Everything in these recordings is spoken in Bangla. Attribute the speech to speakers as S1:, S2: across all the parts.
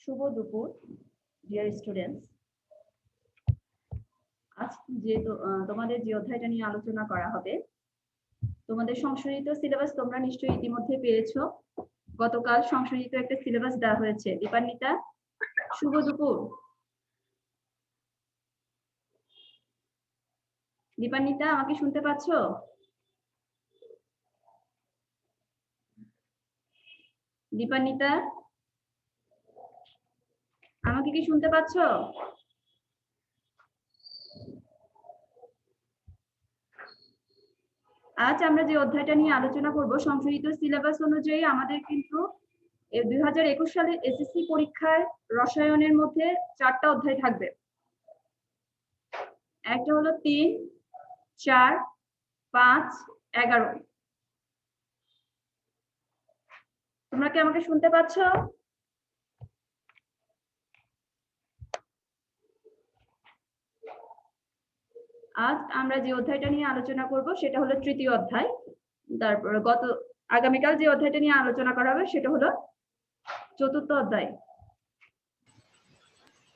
S1: শুভ দুপুর ডিয়ার স্টুডেন্টস। আজ যে তোমাদের যে অধ্যায়টা নিয়ে আলোচনা করা হবে, তোমাদের সংশোধিত সিলেবাস তোমরা নিশ্চয়ই ইতিমধ্যে পেয়েছো। গতকাল সংশোধিত একটা সিলেবাস দেওয়া হয়েছে। দীপান্বিতা, শুভ দুপুর। দীপান্বিতা, আমাকে শুনতে পাচ্ছো? দীপান্বিতা, আমাকে কি শুনতে পাচ্ছো? আজ আমরা যে অধ্যায়টা নিয়ে আলোচনা করব, সংশোধিত সিলেবাস অনুযায়ী আমাদের কিন্তু 2021 সালে এসএসসি পরীক্ষায় রসায়নের মধ্যে 4টা অধ্যায় থাকবে। একটা হলো 3, 4, 5, 11। তোমরা কি আমাকে শুনতে পাচ্ছ? আজ আমরা যে অধ্যায়টা নিয়ে আলোচনা করব সেটা হলো তৃতীয় অধ্যায়। তারপর আগামীকাল যে অধ্যায়টা নিয়ে আলোচনা করা হবে সেটা হলো চতুর্থ অধ্যায়।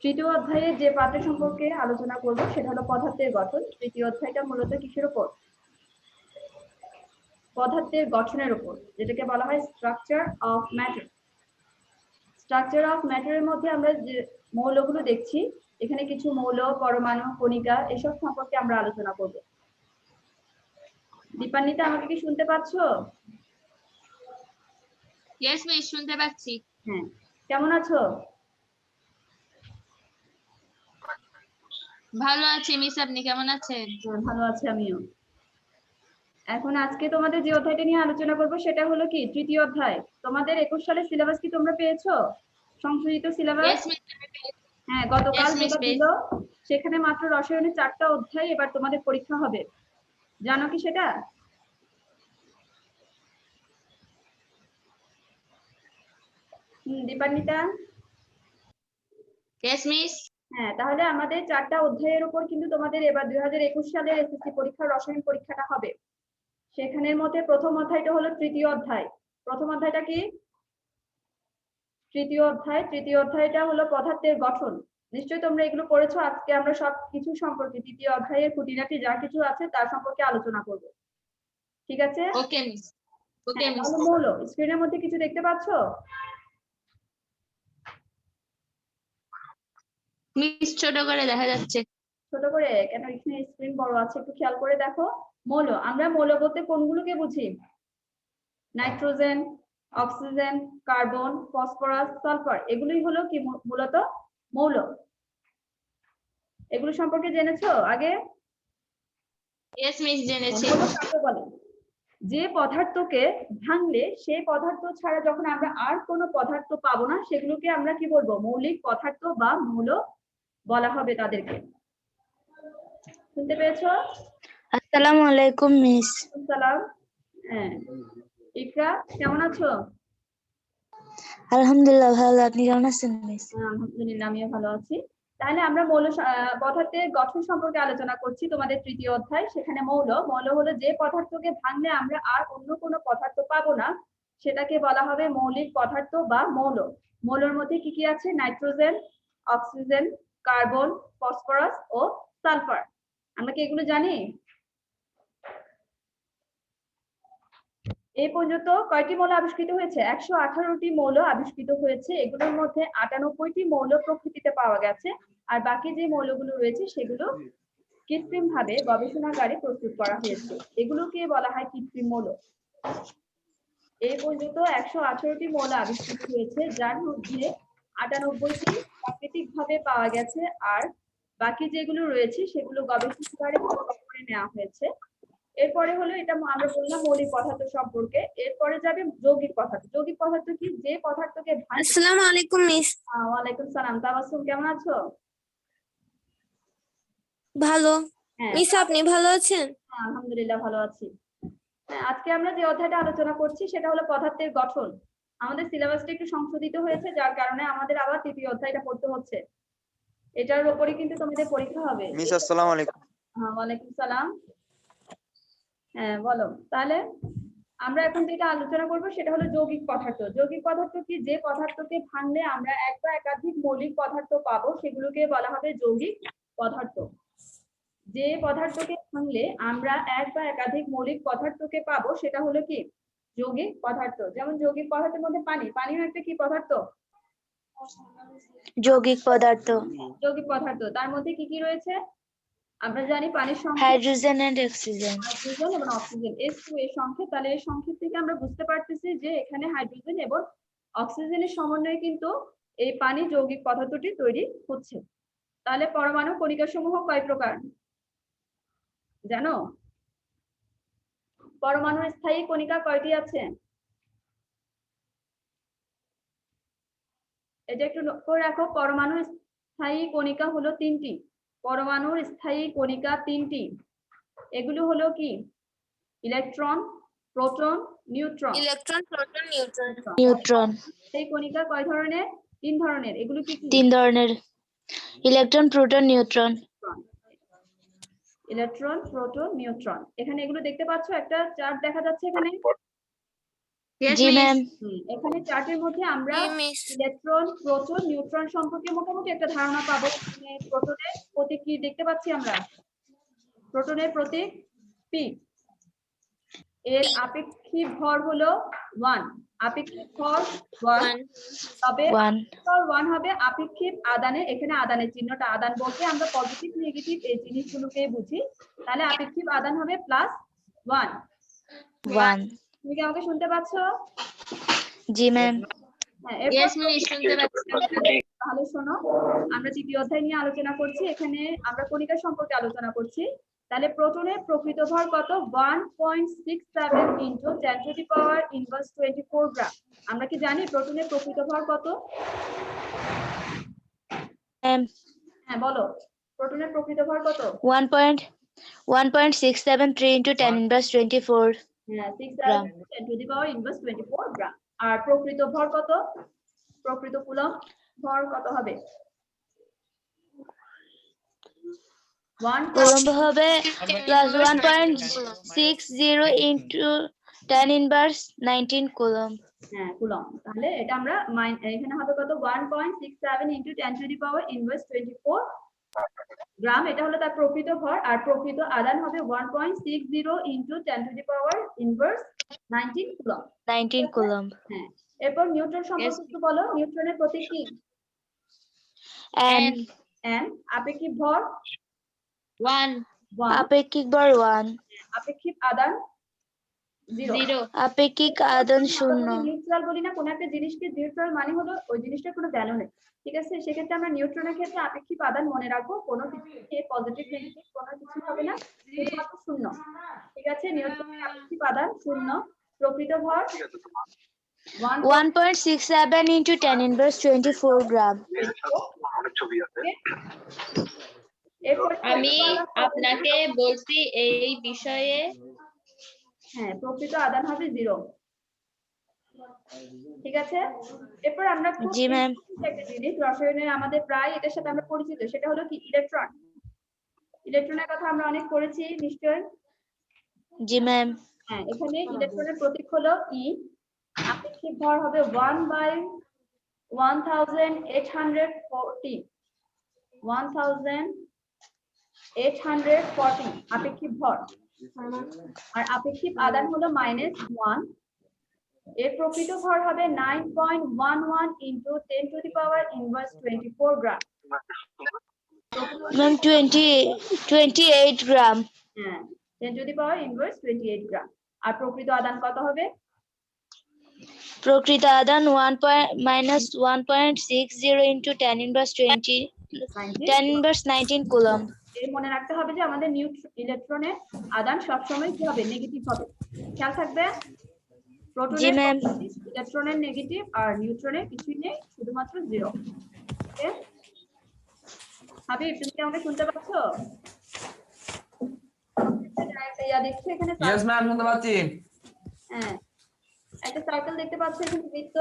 S1: তৃতীয় অধ্যায়ে যে পাঠ্য সম্পর্কে আলোচনা করব সেটা হলো পদার্থের গঠন। তৃতীয় অধ্যায়টা মূলত কিসের উপর? পদার্থের গঠনের উপর, যেটাকে বলা হয় structure of matter. Structure of ম্যাটারের মধ্যে আমরা যে মৌলগুলো দেখছি, এখানে কিছু মৌল, পরমাণু, কণিকা এসব সম্পর্কে আমরা আলোচনা করব। দীপান্বিতা, আমাকে কি শুনতে পাচ্ছো?
S2: ইয়েস মিস, শুনতে পাচ্ছি।
S1: হ্যাঁ, কেমন আছো?
S2: ভালো আছি মিস, আপনি কেমন আছেন?
S1: ভালো আছি আমিও। এখন আজকে তোমাদের যে অধ্যায়টা নিয়ে আলোচনা করব সেটা হলো কি তৃতীয় অধ্যায়। তোমাদের 21 সালের সিলেবাস কি তোমরা পেয়েছো? সংশোধিত সিলেবাস? হ্যাঁ, গতকাল যেটা ছিল সেখানে মাত্র রসায়নের 4টা অধ্যায় এবার তোমাদের পরীক্ষা হবে। জানো কি সেটা? দীপান্বিতা?
S2: Yes miss.
S1: হ্যাঁ, তাহলে আমাদের 4টা অধ্যায়ের উপর কিন্তু তোমাদের এবার 2021 সালের এসএসসি পরীক্ষার রসায়ন পরীক্ষাটা হবে। সেখানের মধ্যে প্রথম অধ্যায়টা হলো তৃতীয় অধ্যায়। প্রথম অধ্যায়টা কি? তৃতীয় অধ্যায়। তৃতীয় অধ্যায়টা হলো পদার্থের গঠন। নিশ্চয়ই তোমরা এগুলো পড়েছো। আজকে আমরা সব কিছু সম্পর্কে তৃতীয় অধ্যায়ের খুঁটিনাটি যা কিছু আছে তার সম্পর্কে আলোচনা করব। ঠিক আছে?
S2: ওকে মিস। ওকে মিস।
S1: মৌল, স্ক্রিনের মধ্যে কিছু দেখতে পাচ্ছো?
S2: মিস, ছোট করে দেখা যাচ্ছে।
S1: ছোট করে কেন? এখানে স্ক্রিন বড় আছে, একটু খেয়াল করে দেখো। মৌল, আমরা মৌল বলতে কোনগুলোকে বুঝি? Nitrogen, oxygen, carbon, phosphorus, sulphur, এগুলোই হলো কি মূলত মৌল। এগুলো সম্পর্কে জেনেছো আগে?
S2: ইয়েস মিস, জেনেছি।
S1: মৌল কাকে বলে? যে পদার্থকে ভাঙলে সেই পদার্থ ছাড়া যখন আমরা আর কোনো পদার্থ পাবো না, সেগুলোকে আমরা কি বলবো? মৌলিক পদার্থ বা মৌল বলা হবে তাদেরকে। শুনতে পেয়েছো?
S3: আসসালামু আলাইকুম মিস।
S1: সালাম। হ্যাঁ, ইকরা, কেমন আছো?
S3: আলহামদুলিল্লাহ ভালো, আপনি কেমন আছেন মিস?
S1: আলহামদুলিল্লাহ, আমিও ভালো আছি। তাহলে আমরা মৌল পদার্থের গঠন সম্পর্কে আলোচনা করছি। তোমাদের তৃতীয় অধ্যায়, সেখানে মৌল হলো যে পদার্থকে ভাঙলে আমরা আর অন্য কোনো পদার্থ পাবো না, সেটাকে বলা হবে মৌলিক পদার্থ বা মৌল। মৌলের মধ্যে কি কি আছে? নাইট্রোজেন, অক্সিজেন, কার্বন, ফসফরাস ও সালফার। আমরা কি এগুলো জানি? এই পর্যন্ত কয়টি মৌল আবিষ্কৃত হয়েছে? 118টি মৌল আবিষ্কৃত হয়েছে। এগুলোর মধ্যে 98টি মৌল প্রকৃতিতে পাওয়া গেছে, আর বাকি যে মৌলগুলো রয়েছে সেগুলো কৃত্রিম ভাবে গবেষণাগারে প্রস্তুত করা হয়েছে। এগুলোকে বলা হয় কৃত্রিম মৌল। এই পর্যন্ত 118টি মৌল আবিষ্কৃত হয়েছে, যার মধ্যে 98টি প্রাকৃতিক ভাবে পাওয়া গেছে, আর বাকি যেগুলো রয়েছে সেগুলো গবেষণাগারে করে নেওয়া হয়েছে। এরপরে হলো, এটা আমরা বললাম মৌলিক পদার্থ সম্পর্কে। এরপরে যাবে যৌগিক পদার্থ। যৌগিক পদার্থ কি? যে পদার্থকে
S3: আসসালামু আলাইকুম মিস।
S1: ওয়ালাইকুম সালাম। তাবাসসুম, কেমন আছো?
S3: ভালো।
S1: হ্যাঁ,
S3: মিস, আপনি ভালো আছেন?
S1: আলহামদুলিল্লাহ ভালো আছি। হ্যাঁ, আজকে আমরা যে অধ্যায়টা আলোচনা করছি সেটা হলো পদার্থের গঠন। আমাদের সিলেবাসটা একটু সংশোধিত হয়েছে, যার কারণে আমাদের আবার তৃতীয় অধ্যায়টা পড়তে হচ্ছে। এটার উপরে কিন্তু তোমাদের পরীক্ষা হবে।
S4: মিস আসসালামু আলাইকুম।
S1: ওয়ালাইকুম সালাম। হ্যাঁ, বলো তাহলে। আমরা এখন যেটা আলোচনা করব সেটা হলো যৌগিক পদার্থ। যৌগিক পদার্থ কি? যে পদার্থকে ভাঙলে আমরা এক বা একাধিক মৌলিক পদার্থ পাবো সেগুলোকে বলা হবে যৌগিক পদার্থ। যে পদার্থকে ভাঙলে আমরা এক বা একাধিক মৌলিক পদার্থকে পাবো সেটা হলো কি? যৌগিক পদার্থ। যেমন যৌগিক পদার্থের মধ্যে পানিও একটা কি পদার্থ?
S3: যৌগিক পদার্থ।
S1: যৌগিক পদার্থ। তার মধ্যে কি কি রয়েছে? আমরা জানি পানির সংকেত
S3: হাইড্রোজেন এন্ড অক্সিজেন।
S1: হাইড্রোজেন এবং অক্সিজেন, H2 এর সংকেত। তাহলে এই সংকেত থেকে আমরা বুঝতে পারতেছি যে এখানে হাইড্রোজেন এবং অক্সিজেনের সমন্বয়ে কিন্তু এই পানি যৌগিক পদার্থটি তৈরি হচ্ছে। তাহলে পরমাণু কণিকা সমূহ কয় প্রকার জানো? পরমাণুর স্থায়ী কণিকা কয়টি আছে? এটা একটু নোট করে রাখো। পরমাণুর স্থায়ী কণিকা হলো তিনটি। পরমাণুর স্থায়ী কণিকা তিনটি। এগুলো হলো কি? Electron, proton, neutron.
S3: Electron, proton, neutron.
S1: এই কণিকা কয় ধরনের? তিন ধরনের। এগুলো কি কি?
S3: তিন ধরনের, electron, proton, neutron.
S1: Electron, proton, neutron. এখানে এগুলো দেখতে পাচ্ছ, একটা চার্ট দেখা যাচ্ছে এখানে।
S2: Yes,
S3: জি
S2: miss.
S3: ম্যাম।
S1: এখানে চার্টের মধ্যে আমরা ইলেকট্রন, প্রোটন, নিউট্রন সম্পর্কে মোটামুটি একটা ধারণা পাবো। এখানে প্রোটনের প্রতীক কি দেখতে পাচ্ছি আমরা? প্রোটনের প্রতীক পি। এর আপেক্ষিক ভর হলো 1। আপেক্ষিক ভর 1। তবে 1 হবে আপেক্ষিক আদানে। এখানে আদানের চিহ্নটা, আদান বলতে আমরা পজিটিভ নেগেটিভ এই জিনিসগুলোকে বুঝি। তাহলে আপেক্ষিক আদান হবে +1। তুমি কি আমাকে শুনতে পাচ্ছ?
S3: জি ম্যাম।
S1: হ্যাঁ,
S2: Yes, miss. শুনতে পাচ্ছি।
S1: তাহলে শোনো, আমরা তৃতীয় অধ্যায় নিয়ে আলোচনা করছি। এখানে আমরা কণিকা সম্পর্কে আলোচনা করছি। তাহলে প্রোটনের প্রকৃত ভর কত? 1.67 × 10⁻⁻24 গ্রাম। আমরা কি জানি প্রোটনের প্রকৃত ভর কত? হ্যাঁ বলো, প্রোটনের প্রকৃত ভর কত?
S3: 1.673 × 10⁻24
S1: হ্যাঁ, 6×10⁻⁻24 গ্রাম। আর প্রকৃত ভর কত? প্রকৃত কুলম্ব ভর কত হবে?
S3: কুলম্ব হবে +1.60 × 10⁻19 কুলম্ব।
S1: হ্যাঁ, কুলম্ব। তাহলে এটা আমরা এখানে হবে কত? 1.67 × 10⁻⁻24 গ্রাম। এটা হলো তার প্রকৃত ভর। আর প্রকৃত আদান হবে 1.60 × 10⁻⁻19 কুলম্ব।
S3: 19 কুলম্ব।
S1: হ্যাঁ, এরপর নিউট্রন সম্পর্কে একটু বলো। নিউট্রনের প্রতীক কি?
S3: N।
S1: N। আপেক্ষিক ভর
S2: 1,
S3: আপেক্ষিক ভর 1।
S1: আপেক্ষিক আদান 0।
S3: আপেক্ষিক আদান 0।
S1: নিউট্রাল বলি না, কোন একটা জিনিসকে নিউট্রাল মানে হলো ওই জিনিসটার কোনো ভ্যালু নেই। ঠিক আছে? সেক্ষেত্রে আমরা নিউট্রনের ক্ষেত্রে আপেক্ষিক আদান মনে রাখবো। কোনো কিছুকে পজিটিভ নেগেটিভ কোনো কিছু হবে না, শুধুমাত্র 0। ঠিক আছে? নিউট্রনের আপেক্ষিক আদান 0। প্রকৃত ভর
S3: 1.67 × 10⁻24 গ্রাম।
S1: এরপর
S2: আমি আপনাকে বলছি এই বিষয়ে।
S1: হ্যাঁ, প্রকৃত আদান হবে 0। ঠিক আছে? এরপর আমরা খুব
S3: জি ম্যাম।
S1: একটা জিনিস রসায়নের আমাদের প্রায় এটার সাথে আমরা পরিচিত, সেটা হলো কি? ইলেকট্রন। ইলেকট্রনের কথা আমরা অনেক পড়েছি নিশ্চয়।
S3: জি ম্যাম।
S1: হ্যাঁ, এখানে ইলেকট্রনের প্রতীক হলো E। আপেক্ষিক ভর হবে 1/1840। 1840 আপেক্ষিক ভর। আর আপেক্ষিক আদান হলো -1। এর প্রকৃত ভর হবে 9.11 × 10⁻⁻24 গ্রাম।
S3: ম্যাম 28 গ্রাম।
S1: হ্যাঁ, 10⁻⁻28 গ্রাম। আর প্রকৃত আদান কত হবে?
S3: প্রকৃত আদান 1.60 × 10⁻19 কুলম্ব।
S1: এই মনে রাখতে হবে যে আমাদের ইলেকট্রনের আদান সবসময় কি হবে? নেগেটিভ হবে। খেয়াল থাকবে। প্রোটনের ইলেকট্রনের নেগেটিভ আর নিউট্রনের কিছুই নেই, শুধুমাত্র 0। ওকে হাবিব, তুমি কি আমাকে শুনতে পাচ্ছ? দেখছো এখানে?
S4: ইয়েস ম্যাম, শুনতে পাচ্ছি।
S1: হ্যাঁ, একটা সার্কেল দেখতে পাচ্ছ এখানে, বৃত্ত।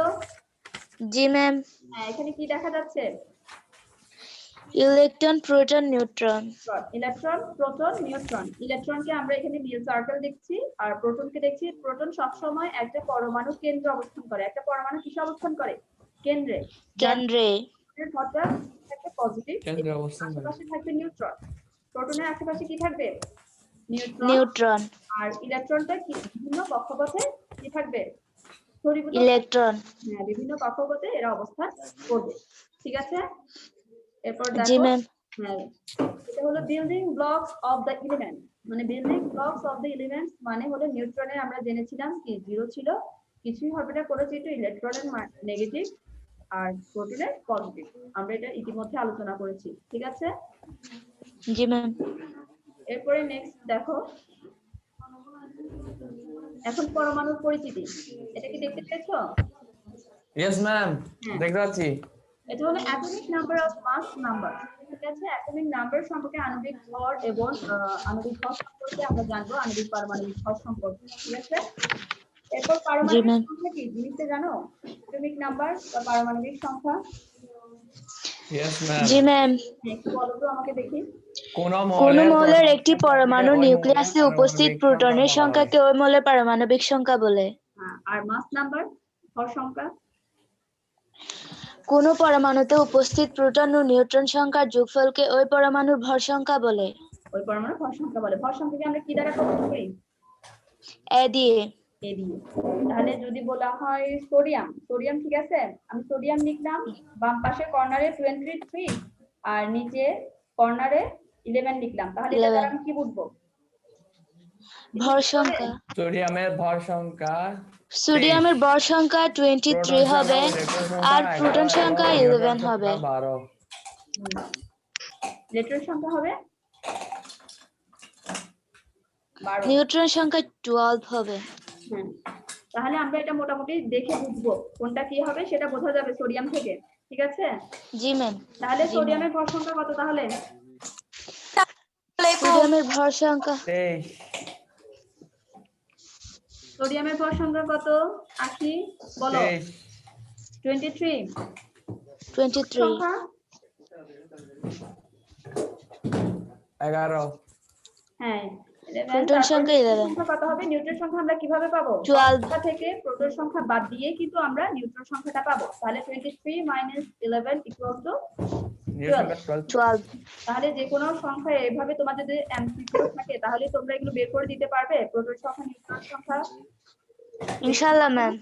S3: জি ম্যাম।
S1: হ্যাঁ, এখানে কি দেখা যাচ্ছে?
S3: Electron, proton, neutron.
S1: Electron, proton, neutron. ইলেকট্রনকে আমরা এখানে নীল সার্কেল দেখছি আর প্রোটনকে দেখছি। প্রোটন সবসময় একটা পরমাণু কেন্দ্রে অবস্থান করে। একটা পরমাণু কিসে অবস্থান করে? কেন্দ্রে।
S3: কেন্দ্রে।
S1: অর্থাৎ একটা পজিটিভ,
S4: কেন্দ্রে অবস্থান করে।
S1: আশেপাশে থাকবে নিউট্রন। প্রোটনের আশেপাশে কি থাকবে? নিউট্রন।
S3: নিউট্রন।
S1: আর ইলেকট্রনটা কি বিভিন্ন কক্ষপথে কি থাকবে? ছড়িয়ে
S3: ইলেকট্রন।
S1: হ্যাঁ, বিভিন্ন কক্ষপথে এরা অবস্থান করবে। ঠিক আছে? এরপর
S3: জি
S1: দেখো,
S3: ম্যাম।
S1: হ্যাঁ, এটা হলো building blocks of the element. মানে building blocks of the elements মানে হলো নিউট্রনের আমরা জেনেছিলাম কি 0 ছিল, কিছুই হবে না, করে যেহেতু ইলেকট্রনের নেগেটিভ আর প্রোটনের পজিটিভ। আমরা এটা ইতিমধ্যে আলোচনা করেছি। ঠিক আছে?
S3: জি ম্যাম।
S1: এরপরে নেক্সট দেখো, এখন পরমাণুর পরিচিতি। এটা কি দেখতে পেয়েছো?
S4: ইয়েস ম্যাম,
S1: হ্যাঁ।
S4: দেখতে পাচ্ছি।
S1: এটা হলো atomic number of mass number. ঠিক আছে? অ্যাটমিক নাম্বার সম্পর্কে আণবিক ভর এবং আণবিক ভর সম্পর্কে আমরা জানবো, আণবিক পারমাণবিক ভর সম্পর্কে। ঠিক আছে? এরপর
S3: জি
S1: পারমাণবিক
S3: ম্যাম।
S1: সংখ্যা কি জিনিসটা জানো? অ্যাটমিক নাম্বার বা পারমাণবিক সংখ্যা।
S4: Yes ma'am.
S3: জি ম্যাম।
S1: একটু বলো তো আমাকে দেখি।
S4: কোন
S3: কোন
S4: মৌলের
S3: মৌলের একটি পরমাণু
S4: ওই
S3: নিউক্লিয়াসে
S4: মৌলের
S3: উপস্থিত
S4: পারমাণবিক
S3: প্রোটনের
S4: সংখ্যা বলা হয়।
S3: সংখ্যাকে ওই মৌলের পারমাণবিক সংখ্যা বলে।
S1: হ্যাঁ, আর মাস নাম্বার ভর সংখ্যা।
S3: কোন পরমাণুতে উপস্থিত প্রোটন ও নিউট্রন সংখ্যার যোগফলকে ওই পরমাণুর ভর সংখ্যা বলে।
S1: ওই পরমাণুর ভর সংখ্যা বলে। ভর সংখ্যাকে আমরা কি দ্বারা প্রকাশ করি?
S3: এ দিয়ে।
S1: এ দিয়ে। তাহলে যদি বলা হয় সোডিয়াম, সোডিয়াম ঠিক আছে, আমি সোডিয়াম লিখলাম, বাম পাশে কর্নারে 23 আর নিচে কর্নারে 11 লিখলাম, তাহলে এটা দ্বারা
S3: 11
S1: আমি কি বুঝবো?
S3: ভর সংখ্যা।
S4: সোডিয়ামের ভর সংখ্যা
S3: সোডিয়ামের ভর সংখ্যা 23 হবে আর প্রোটন সংখ্যা 11 হবে।
S4: 12।
S1: ইলেকট্রন সংখ্যা হবে 12।
S3: নিউট্রন সংখ্যা 12 হবে।
S1: হ্যাঁ, তাহলে আমরা এটা মোটামুটি দেখে বুঝবো কোনটা কি হবে, সেটা বোঝা যাবে সোডিয়াম থেকে। ঠিক আছে?
S3: জি ম্যাম।
S1: তাহলে সোডিয়ামের ভর সংখ্যা কত তাহলে?
S3: সোডিয়ামের ভর সংখ্যা
S4: 23।
S1: সোডিয়ামের ভর সংখ্যা কত? আখি বলো। 23।
S3: 23।
S1: সংখ্যা
S4: 11।
S1: হ্যাঁ 11।
S3: প্রোটন সংখ্যা 11।
S1: সংখ্যা কত হবে? নিউট্রন সংখ্যা আমরা কিভাবে পাবো?
S3: 12।
S1: সংখ্যা থেকে প্রোটন সংখ্যা বাদ দিয়ে কিন্তু আমরা নিউট্রন সংখ্যাটা পাবো। তাহলে 23 - 11 =
S3: 12।
S1: তাহলে যে কোনো সংখ্যা এভাবে তোমাদের যদি এমসিকিউ থাকে তাহলে তোমরা এগুলো বের করে দিতে পারবে, প্রোটন সংখ্যা নিউট্রন সংখ্যা।
S3: ইনশাআল্লাহ ম্যাম।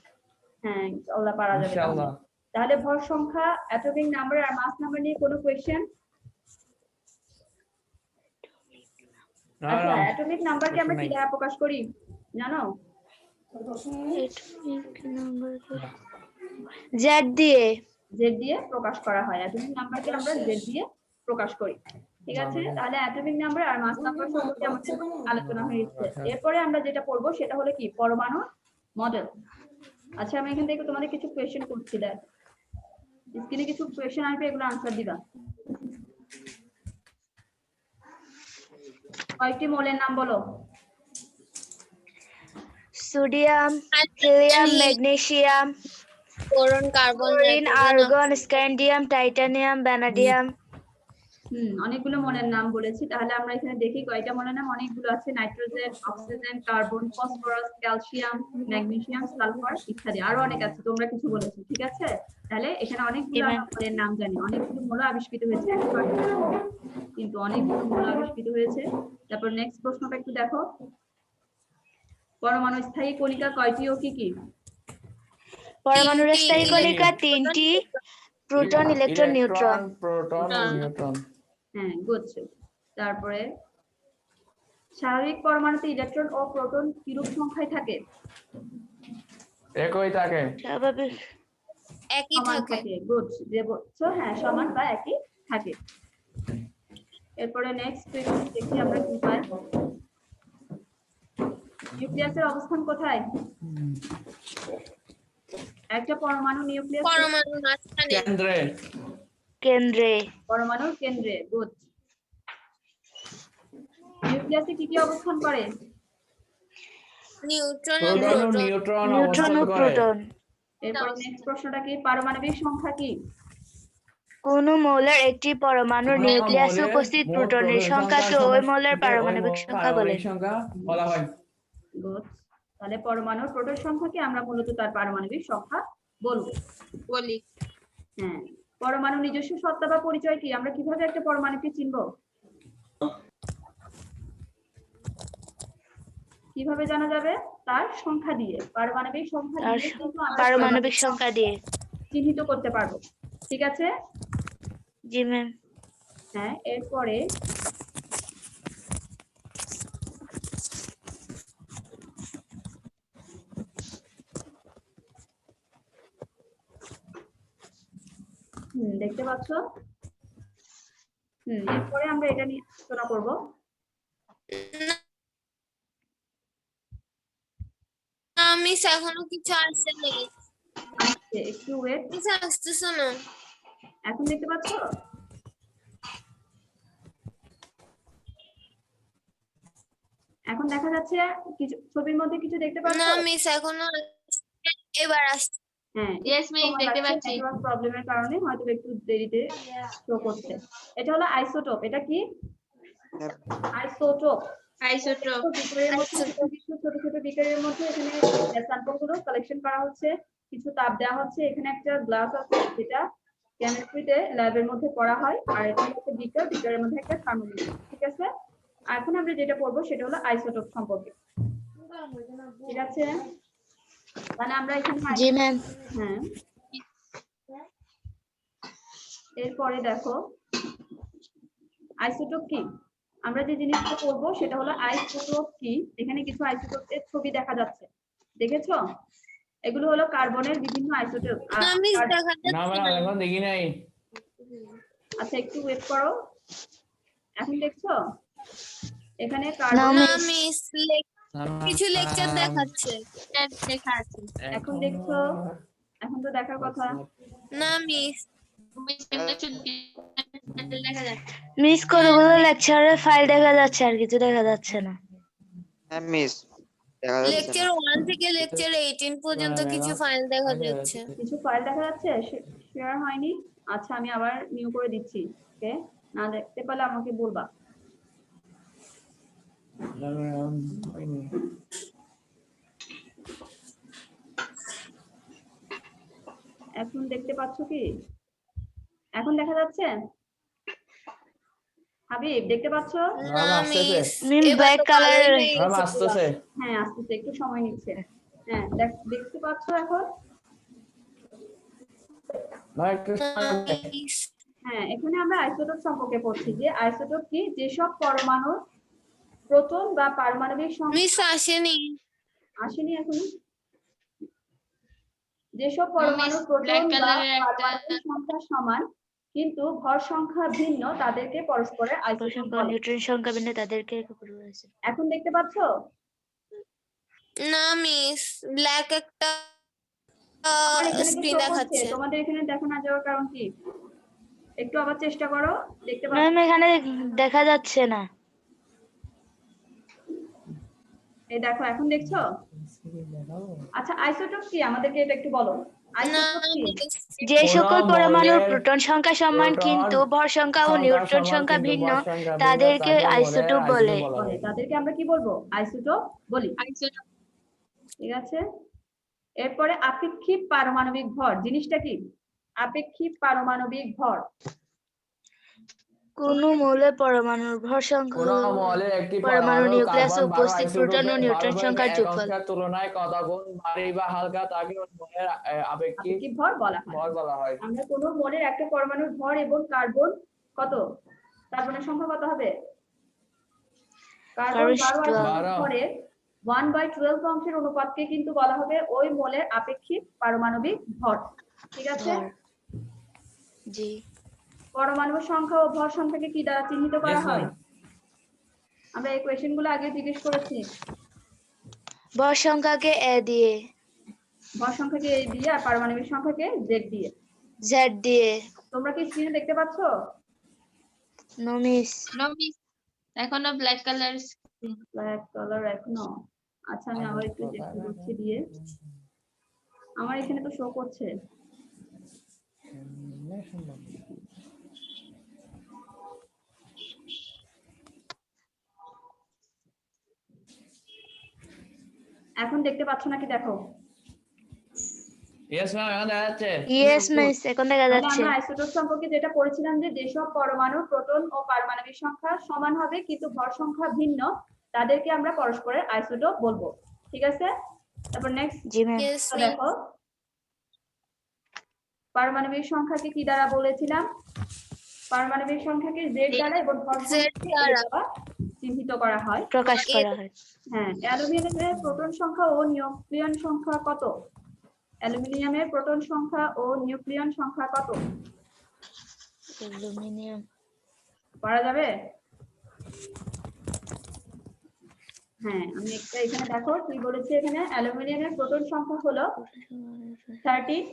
S1: হ্যাঁ, ইনশাআল্লাহ পারা যাবে।
S4: ইনশাআল্লাহ।
S1: তাহলে ভর সংখ্যা, অ্যাটমিক নাম্বার আর মাস নাম্বার নিয়ে কোনো কোয়েশ্চেন? আচ্ছা, অ্যাটমিক নাম্বারকে আমরা কি দ্বারা প্রকাশ করি জানো?
S3: জেড দিয়ে।
S1: জেড দিয়ে প্রকাশ করা হয়। অ্যাটমিক নাম্বারকে আমরা জেড দিয়ে প্রকাশ করি। ঠিক আছে? তাহলে অ্যাটমিক নাম্বার আর মাস নাম্বার সম্পর্কে আমাদের আলোচনা হয়েছে। এরপরে আমরা যেটা পড়বো সেটা হলো কি পরমাণু মডেল। আচ্ছা, আমি এখান থেকে তোমাদের কিছু কোয়েশ্চেন করছি, দেখ স্ক্রিনে কিছু কোয়েশ্চেন আসবে, এগুলো আনসার দিবা। কয়েকটি মৌলের নাম বলো।
S3: Sodium, helium, magnesium,
S2: boron, carbon,
S3: chlorine,
S2: nitrogen,
S3: argon, scandium, titanium, vanadium.
S1: অনেকগুলো মৌলের নাম বলেছি। তাহলে আমরা এখানে দেখি কয়টা মৌলের নাম। অনেকগুলো আছে, nitrogen, oxygen, carbon, phosphorus, calcium, magnesium, sulphur ইত্যাদি। আরো অনেক আছে, তোমরা কিছু বলেছো। ঠিক আছে? তাহলে এখানে অনেকগুলো আমরা মৌলের নাম জানি। অনেকগুলো মৌল আবিষ্কৃত হয়েছে, কিন্তু অনেকগুলো মৌল আবিষ্কৃত হয়েছে। তারপর নেক্সট প্রশ্নটা একটু দেখো, পরমাণু স্থায়ী কণিকা কয়টি ও কি কি?
S3: পরমাণুর স্থায়ী কণিকা 3টি, প্রোটন, ইলেকট্রন, নিউট্রন।
S4: প্রোটন ও নিউট্রন।
S1: হ্যাঁ, গুড। তারপরে স্বাভাবিক পরমাণুতে ইলেকট্রন ও প্রোটন কিরূপ সংখ্যায় থাকে?
S4: একই থাকে।
S3: স্বাভাবিক
S2: একই
S1: সমান
S2: থাকে।
S1: থাকে। গুড, যে বলছো হ্যাঁ সমান বা একই থাকে। এরপরে নেক্সট দেখি আমরা কি পাই। নিউক্লিয়াসের অবস্থান কোথায়? একটা পরমাণু নিউক্লিয়াস
S2: পরমাণুর মাঝখানে।
S4: কেন্দ্রে।
S3: কেন্দ্রে।
S1: পরমাণুর কেন্দ্রে। গুড। নিউক্লিয়াসে কি কি অবস্থান করে?
S2: নিউট্রন ও
S4: প্রোটন ও
S2: প্রোটন।
S4: নিউট্রন
S3: নিউট্রন
S4: অবস্থান
S3: ও
S4: করে।
S3: প্রোটন।
S1: এরপর নেক্সট প্রশ্নটা কি, পারমাণবিক সংখ্যা কি?
S3: কোন মৌলের একটি পরমাণুর
S4: কোন
S3: নিউক্লিয়াসে
S4: মৌলের
S3: উপস্থিত
S4: মোট
S3: প্রোটনের
S4: প্রোটন
S3: সংখ্যাকে ওই
S4: সংখ্যার
S3: মৌলের
S4: সমষ্টিকে ওই
S3: পারমাণবিক
S4: মৌলের
S3: সংখ্যা বলে।
S4: পারমাণবিক সংখ্যা বলা হয়।
S1: গুড। তাহলে পরমাণুর প্রোটন সংখ্যাকে আমরা মূলত তার পারমাণবিক সংখ্যা বলবো।
S2: বলি
S1: হ্যাঁ, পরমাণু নিজস্ব সত্তা বা পরিচয় কি? আমরা কিভাবে একটা পরমাণুকে চিনবো? কিভাবে জানা যাবে? তার সংখ্যা দিয়ে, পারমাণবিক সংখ্যা
S3: তার
S1: দিয়ে কিন্তু আমরা
S3: পারমাণবিক সংখ্যা দিয়ে।
S1: চিহ্নিত করতে পারবো। ঠিক আছে?
S3: জি ম্যাম।
S1: হ্যাঁ, এরপরে দেখতে পাচ্ছ? এরপরে আমরা এটা নিয়ে আলোচনা করবো।
S2: মিস এখনো কিছু আসছে নাকি?
S1: একটু ওয়েট।
S2: মিস আসতেছে না।
S1: এখন দেখতে পাচ্ছ? এখন দেখা যাচ্ছে কিছু ছবির মধ্যে কিছু দেখতে পাচ্ছ?
S2: না মিস এখনো এবার আসছে।
S1: হ্যাঁ,
S2: Yes, miss, দেখতে পাচ্ছি।
S1: নেটওয়ার্ক প্রবলেমের কারণে হয়তো একটু দেরিতে শো করছে। এটা হলো আইসোটোপ। এটা কি? আইসোটোপ।
S2: আইসোটোপ।
S1: বিকারের মধ্যে কিছু ছোট ছোট বিকারের মধ্যে এখানে স্যাম্পল গুলো কালেকশন করা হচ্ছে, কিছু তাপ দেওয়া হচ্ছে। এখানে একটা গ্লাস আছে যেটা কেমিস্ট্রিতে ল্যাবের মধ্যে পড়া হয়, আর এটা হচ্ছে বিকার, বিকারের মধ্যে একটা থার্মোমিটার। ঠিক আছে? আর এখন আমরা যেটা পড়বো সেটা হলো আইসোটোপ সম্পর্কে। ঠিক আছে? মানে আমরা এখানে
S3: জি ম্যাম।
S1: হ্যাঁ, এরপরে দেখো আইসোটোপ কি। আমরা যে জিনিসটা করবো সেটা হলো আইসোটোপ কি। এখানে কিছু আইসোটোপের ছবি দেখা যাচ্ছে, দেখেছো? এগুলো হলো কার্বনের বিভিন্ন আইসোটোপ।
S2: না মিস দেখা
S4: না
S2: যাচ্ছে
S4: আমরা
S2: না।
S4: এখন দেখি নাই।
S1: আচ্ছা, একটু ওয়েট করো। এখন দেখছো? এখানে
S3: না
S1: কার্বন।
S2: না
S3: মিস।
S2: মিস কিছু লেকচার দেখাচ্ছে। দেখাচ্ছে।
S1: এখন দেখছো? এখন তো দেখার কথা।
S2: না মিস দেখা যাচ্ছে।
S3: মিস কতগুলো লেকচারের ফাইল দেখা যাচ্ছে, আর কিছু দেখা যাচ্ছে না।
S5: হ্যাঁ মিস দেখা যাচ্ছে
S2: লেকচার 1 থেকে লেকচার 18 পর্যন্ত কিছু ফাইল দেখা যাচ্ছে।
S1: কিছু ফাইল দেখা যাচ্ছে, শেয়ার হয়নি। আচ্ছা, আমি আবার নিউ করে দিচ্ছি। ওকে, না দেখতে পেলে আমাকে বলবা। এখন দেখতে পাচ্ছ কি? এখন দেখা যাচ্ছে? হাবিব, দেখতে পাচ্ছ?
S2: না মিস
S3: মিম
S2: এবার
S3: ব্ল্যাক
S2: তো
S3: কালার।
S2: কালার হয়ে গেছে।
S4: আসতেছে।
S1: হ্যাঁ, আসতেছে, একটু সময় নিচ্ছে। হ্যাঁ, দেখতে পাচ্ছ এখন?
S2: মিস
S1: হ্যাঁ, এখানে আমরা আইসোটোপ সম্পর্কে পড়ছি যে আইসোটোপ কি, যেসব পরমাণুর প্রোটন বা পারমাণবিক সংখ্যা
S2: মিস আসেনি।
S1: আসেনি এখনো। যেসব পরমাণুর প্রোটন বা পারমাণবিক সংখ্যা সমান কিন্তু ভর সংখ্যা ভিন্ন তাদেরকে পরস্পরের আইসোটোপ বলে।
S3: নিউট্রন সংখ্যা ভিন্ন তাদেরকে।
S1: এখন দেখতে পাচ্ছ?
S2: না মিস ব্ল্যাক একটা
S1: আমার এখানে তো
S2: স্ক্রিন
S1: show করছে,
S2: দেখাচ্ছে।
S1: তোমাদের এখানে দেখা না যাওয়ার কারণ কি? একটু আবার চেষ্টা করো, দেখতে পাচ্ছ?
S3: ম্যাম এখানে দেখা যাচ্ছে না।
S1: এই দেখো, এখন দেখছো? আচ্ছা, আইসোটোপ কি আমাদেরকে এটা একটু বলো।
S2: না
S1: আইসোটোপ কি?
S2: মিস
S3: যে সকল
S4: কোন
S3: পরমাণুর
S4: মৌলের
S3: প্রোটন সংখ্যা সমান
S4: প্রোটন
S3: কিন্তু ভর সংখ্যা ও নিউট্রন
S4: সমান
S3: সংখ্যা
S4: কিন্তু
S3: ভিন্ন
S4: ভর সংখ্যা ভিন্ন,
S3: তাদেরকে
S4: তাকে
S3: আইসোটোপ বলে।
S4: বলা হয়।
S1: তাদেরকে আমরা কি বলবো? আইসোটোপ বলি।
S2: আইসোটোপ।
S1: ঠিক আছে? এরপরে আপেক্ষিক পারমাণবিক ভর জিনিসটা কি? আপেক্ষিক পারমাণবিক ভর
S3: কোন মৌলের পরমাণুর ভর সংখ্যা
S4: কোন মৌলের একটি
S3: পরমাণু
S4: পরমাণু
S3: নিউক্লিয়াসে
S4: কার্বন 12
S3: উপস্থিত প্রোটন ও
S4: আইসোটোপের
S3: নিউট্রন
S4: পারমাণবিক
S3: সংখ্যার যোগফল।
S4: এককের তুলনায় কত গুণ ভারী বা হালকা তাকে ওই মৌলের আপেক্ষিক
S1: আপেক্ষিক ভর বলা হয়।
S4: ভর বলা হয়।
S1: আমরা কোন মৌলের একটা পরমাণুর ভর এবং কার্বন কত, কার্বনের সংখ্যা কত হবে? কার্বন 12 ভরের 1/12 অংশের অনুপাতকে কিন্তু বলা হবে ওই মৌলের আপেক্ষিক পারমাণবিক ভর। ঠিক আছে?
S3: জি।
S1: পরমাণুর সংখ্যা ও ভর সংখ্যাকে কি দ্বারা চিহ্নিত করা
S4: Yes, ma'am.
S1: হয়? আমরা এই কোয়েশ্চেন গুলো আগে জিজ্ঞেস করেছি।
S3: ভর সংখ্যাকে এ দিয়ে,
S1: ভর সংখ্যাকে A দিয়ে আর পারমাণবিক সংখ্যাকে Z দিয়ে।
S3: জেড দিয়ে।
S1: তোমরা কি স্ক্রিনে দেখতে পাচ্ছ?
S3: No miss.
S2: এখনো ব্ল্যাক কালার।
S1: ব্ল্যাক কালার এখনো? আচ্ছা, আমি আবার একটু দেখতে দিচ্ছি দিয়ে। আমার এখানে তো শো করছে। এখন দেখতে পাচ্ছ নাকি দেখো?
S4: ইয়েস ম্যাম এখন দেখা যাচ্ছে।
S3: ইয়েস মিস, এখন দেখা
S1: তাহলে
S3: যাচ্ছে।
S1: আমরা আইসোটোপ সম্পর্কে যেটা পড়েছিলাম যে যেসব পরমাণু প্রোটন ও পারমাণবিক সংখ্যা সমান হবে কিন্তু ভর সংখ্যা ভিন্ন, তাদেরকে আমরা পরস্পরের আইসোটোপ বলবো। ঠিক আছে? তারপর নেক্সট
S3: জি ম্যাম।
S2: Yes,
S1: দেখো, পারমাণবিক সংখ্যাকে কি দ্বারা বলেছিলাম? পারমাণবিক সংখ্যাকে Z দ্বারা এবং ভর
S2: Z
S1: সংখ্যাকে A
S2: দ্বারা।
S1: দ্বারা চিহ্নিত করা হয়।
S3: প্রকাশ করা হয়।
S1: হ্যাঁ, অ্যালুমিনিয়ামের প্রোটন সংখ্যা ও নিউক্লিয়ন সংখ্যা কত? অ্যালুমিনিয়ামের প্রোটন সংখ্যা ও নিউক্লিয়ন সংখ্যা কত?
S3: অ্যালুমিনিয়াম
S1: পারা যাবে? হ্যাঁ, আমি এখানে দেখো কি বলেছি, এখানে অ্যালুমিনিয়ামের প্রোটন সংখ্যা হলো 13, আর
S2: 13,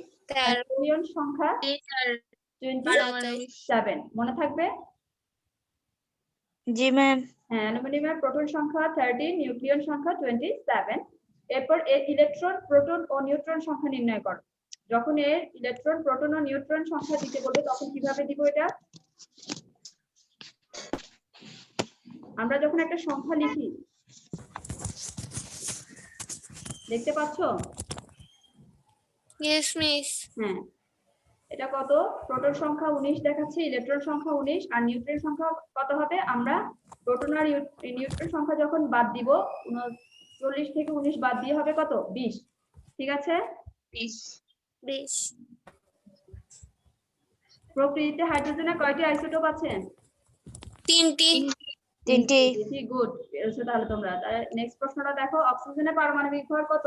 S1: নিউক্লিয়ন সংখ্যা 27। মনে থাকবে?
S3: জি ম্যাম।
S1: হ্যাঁ, অ্যালুমিনিয়ামের প্রোটন সংখ্যা 13, নিউক্লিয়ন সংখ্যা 27। এরপর এর ইলেকট্রন, প্রোটন ও নিউট্রন সংখ্যা নির্ণয় করো। যখন এর ইলেকট্রন, প্রোটন ও নিউট্রন সংখ্যা দিতে বলবে তখন কিভাবে দিব এটা? আমরা যখন একটা সংখ্যা লিখি, দেখতে পাচ্ছ?
S2: Yes, miss.
S1: হ্যাঁ, এটা কত? প্রোটন সংখ্যা 19 দেখাচ্ছে, ইলেকট্রন সংখ্যা 19, আর নিউট্রন সংখ্যা কত হবে? আমরা প্রোটন আর নিউট্রন সংখ্যা যখন বাদ দিব, 39 থেকে 19 বাদ দিয়ে হবে কত? 20। ঠিক আছে?
S2: 20.
S1: প্রকৃতিতে হাইড্রোজেনের কয়টি আইসোটোপ আছে?
S2: 3টি।
S3: 3টি।
S1: গুড, পেরেছো তাহলে তোমরা। নেক্সট প্রশ্নটা দেখো, অক্সিজেনের পারমাণবিক ভর কত?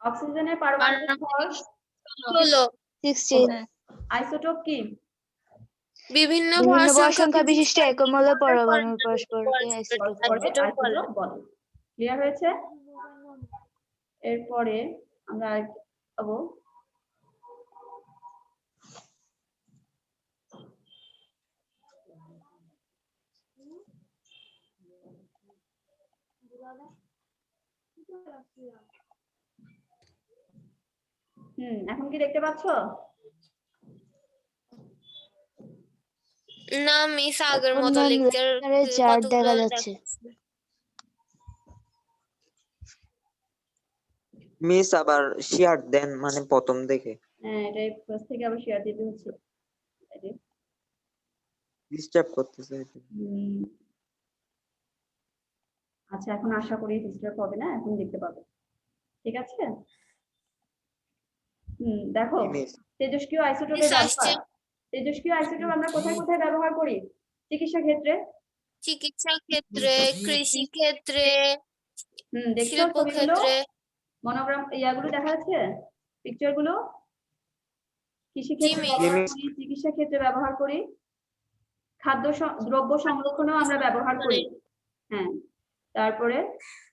S1: অক্সিজেনের পারমাণবিক ভর
S2: 16।
S3: 16।
S1: আইসোটোপ কি?
S2: বিভিন্ন
S3: বিভিন্ন
S2: ভর
S3: ভর সংখ্যা বিশিষ্ট একমৌলের পরমাণুর পরস্পরকে
S2: আইসোটোপ
S3: আইসোটোপ বলে।
S2: বলে।
S1: বলে। ক্লিয়ার হয়েছে? এরপরে আমরা পাবো এখন কি দেখতে পাচ্ছ?
S2: না মিস, আগের মতো
S3: এখন
S2: লেকচার
S3: লেকচারে চার্ট দেখা যাচ্ছে।
S5: মিস আবার শেয়ার দেন মানে প্রথম থেকে
S1: হ্যাঁ, এটাই ফার্স্ট থেকে আবার শেয়ার দিতে হচ্ছে।
S5: ডিস্টার্ব করতেছে।
S1: আচ্ছা, এখন আশা করি ডিস্টার্ব হবে না, এখন দেখতে পাবে। ঠিক আছে? দেখো,
S5: মিস
S1: তেজস্ক্রিয় আইসোটোপের ব্যবহার। তেজস্ক্রিয় আইসোটোপ আমরা কোথায় কোথায় ব্যবহার করি? চিকিৎসা ক্ষেত্রে,
S2: চিকিৎসা ক্ষেত্রে, কৃষি ক্ষেত্রে,
S1: দেখছো
S2: শিল্প
S1: ছবিগুলো,
S2: ক্ষেত্রে।
S1: মনোগ্রাম ইয়াগুলো দেখা যাচ্ছে, পিকচার গুলো? কৃষি ক্ষেত্রে
S2: মিস।
S1: ব্যবহার করি, চিকিৎসা ক্ষেত্রে ব্যবহার করি, খাদ্য দ্রব্য সংরক্ষণেও আমরা ব্যবহার করি। হ্যাঁ, তারপরে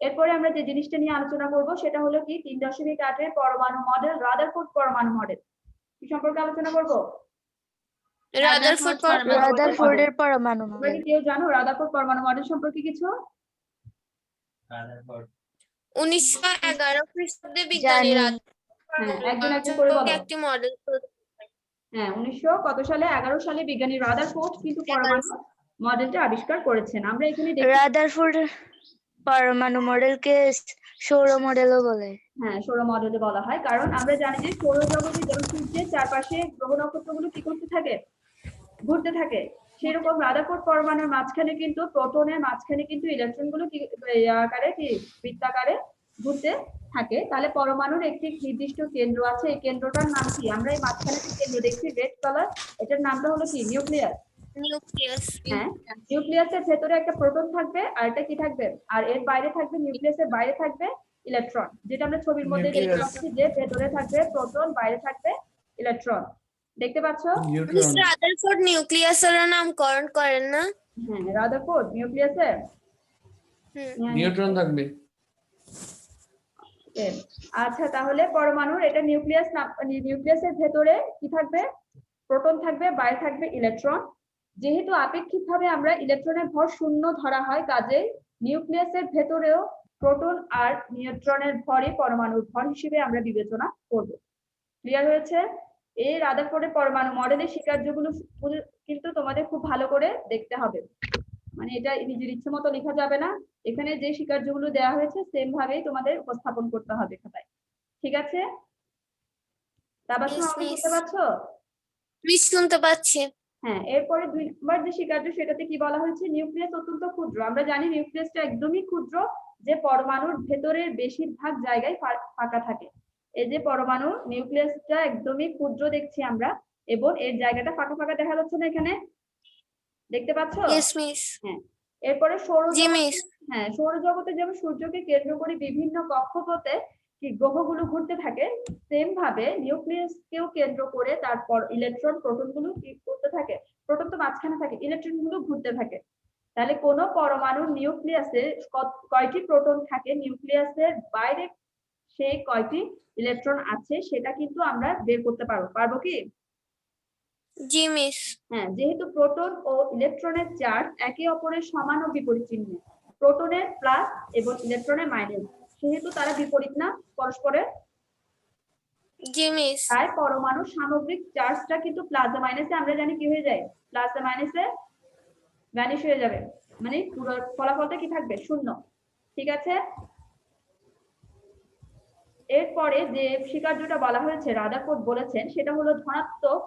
S1: এরপরে আমরা যে জিনিসটা নিয়ে আলোচনা করব সেটা হলো কি 3.8 এর পরমাণু মডেল, রাদারফোর্ড পরমাণু মডেল। কি সম্পর্কে আলোচনা করব?
S3: রাদারফোর্ডের পরমাণু
S1: তোমরা
S3: মডেল।
S1: কি কেউ জানো রাদারফোর্ড পরমাণু মডেল সম্পর্কে কিছু?
S2: 1911 খ্রিস্টাব্দে বিজ্ঞানী
S3: জানি।
S1: হ্যাঁ, একজন একজন করে বলো।
S2: একটি মডেল।
S1: হ্যাঁ, 1900 কত সালে? 11 সালে বিজ্ঞানী রাদারফোর্ড কিন্তু পরমাণু মডেলটা আবিষ্কার করেছেন। আমরা এখানে দেখি
S3: রাদারফোর্ড পরমাণু মডেলকে সৌর মডেলও বলে।
S1: হ্যাঁ, সৌর মডেলে বলা হয়, কারণ আমরা জানি যে সৌরজগতে যেমন সূর্যের চারপাশে গ্রহ নক্ষত্রগুলো কি করতে থাকে? ঘুরতে থাকে। সেরকম রাদারফোর্ড পরমাণুর মাঝখানে কিন্তু, প্রোটনের মাঝখানে কিন্তু ইলেকট্রনগুলো কি আকারে, কি বৃত্তাকারে ঘুরতে থাকে। তাহলে পরমাণুর একটি নির্দিষ্ট কেন্দ্র আছে, এই কেন্দ্রটার নাম কি? আমরা এই মাঝখানে যে কেন্দ্র দেখছি রেড কালার, এটার নামটা হলো কি? নিউক্লিয়াস। হ্যাঁ, নিউক্লিয়াসের ভেতরে একটা প্রোটন থাকবে, আর এটা কি থাকবে? আর এর বাইরে থাকবে, নিউক্লিয়াসের বাইরে থাকবে ইলেকট্রন, যেটা আমরা ছবির মধ্যে দেখতে পাচ্ছি যে ভেতরে থাকবে প্রোটন, বাইরে থাকবে ইলেকট্রন। দেখতে পাচ্ছ?
S2: রাদারফোর্ড নিউক্লিয়াসের নামকরণ করেন না?
S1: হ্যাঁ, রাদারফোর্ড নিউক্লিয়াসের
S4: নিউট্রন থাকবে।
S1: আচ্ছা, তাহলে পরমাণুর এটা নিউক্লিয়াস, নিউক্লিয়াসের ভেতরে কি থাকবে? প্রোটন থাকবে, বাইরে থাকবে ইলেকট্রন। যেহেতু আপেক্ষিকভাবে আমরা ইলেকট্রনের ভর শূন্য ধরা হয়, কাজেই নিউক্লিয়াসের ভেতরেও প্রোটন আর নিউট্রনের ভরই পরমাণুর ভর হিসেবে আমরা বিবেচনা করব। ক্লিয়ার হয়েছে? এই রাদারফোর্ডের পরমাণু মডেলের স্বীকার্যগুলো কিন্তু তোমাদের খুব ভালো করে দেখতে হবে, মানে এটা নিজের ইচ্ছে মতো লেখা যাবে না, এখানে যে স্বীকার্যগুলো দেওয়া হয়েছে সেম ভাবেই তোমাদের উপস্থাপন করতে হবে খাতায়, ঠিক আছে? তাবাসসুম,
S6: Yes,
S1: আমাকে
S6: miss.
S1: শুনতে পাচ্ছো?
S6: মিস শুনতে পাচ্ছি।
S1: হ্যাঁ, এরপরে 2 নম্বর যে স্বীকার্য সেটাতে কি বলা হয়েছে, নিউক্লিয়াস অত্যন্ত ক্ষুদ্র। আমরা জানি নিউক্লিয়াসটা একদমই ক্ষুদ্র, যে পরমাণুর ভেতরের বেশিরভাগ জায়গায় ফাঁকা থাকে। এই যে পরমাণু নিউক্লিয়াসটা একদমই ক্ষুদ্র দেখছি আমরা, এবং এর জায়গাটা ফাঁকা ফাঁকা দেখা যাচ্ছে না এখানে, দেখতে পাচ্ছ?
S6: Yes, miss.
S1: হ্যাঁ, এরপরে
S6: জি
S1: সৌরজগৎ,
S6: মিস।
S1: হ্যাঁ সৌরজগতে যেমন সূর্যকে কেন্দ্র করে বিভিন্ন কক্ষপথে কি গ্রহগুলো ঘুরতে থাকে, সেম ভাবে নিউক্লিয়াসকেও কেন্দ্র করে তারপর ইলেকট্রন প্রোটন গুলো কি করতে থাকে, প্রোটন তো মাঝখানে থাকে, ইলেকট্রন গুলো ঘুরতে থাকে। তাহলে কোন পরমাণুর নিউক্লিয়াসে কয়টি প্রোটন থাকে, নিউক্লিয়াসের বাইরে সেই কয়টি ইলেকট্রন আছে সেটা কিন্তু আমরা বের করতে পারবো কি?
S6: জি মিস।
S1: হ্যাঁ, যেহেতু প্রোটন ও ইলেকট্রনের চার্জ একে অপরের সমান ও বিপরীত চিহ্ন, প্রোটনের প্লাস এবং ইলেকট্রনের মাইনাস, সেহেতু তারা বিপরীত না পরস্পরের,
S6: জি মিস।
S1: তাই পরমাণুর সামগ্রিক চার্জটা কিন্তু প্লাস মাইনাসে আমরা জানি কি হয়ে যায়, প্লাস মাইনাসে ভ্যানিশ হয়ে যাবে, মানে পুরো ফলাফলটা কি থাকবে, শূন্য, ঠিক আছে? এরপরে যে স্বীকার্যটা বলা হয়েছে রাদারফোর্ড বলেছেন সেটা হলো ধনাত্মক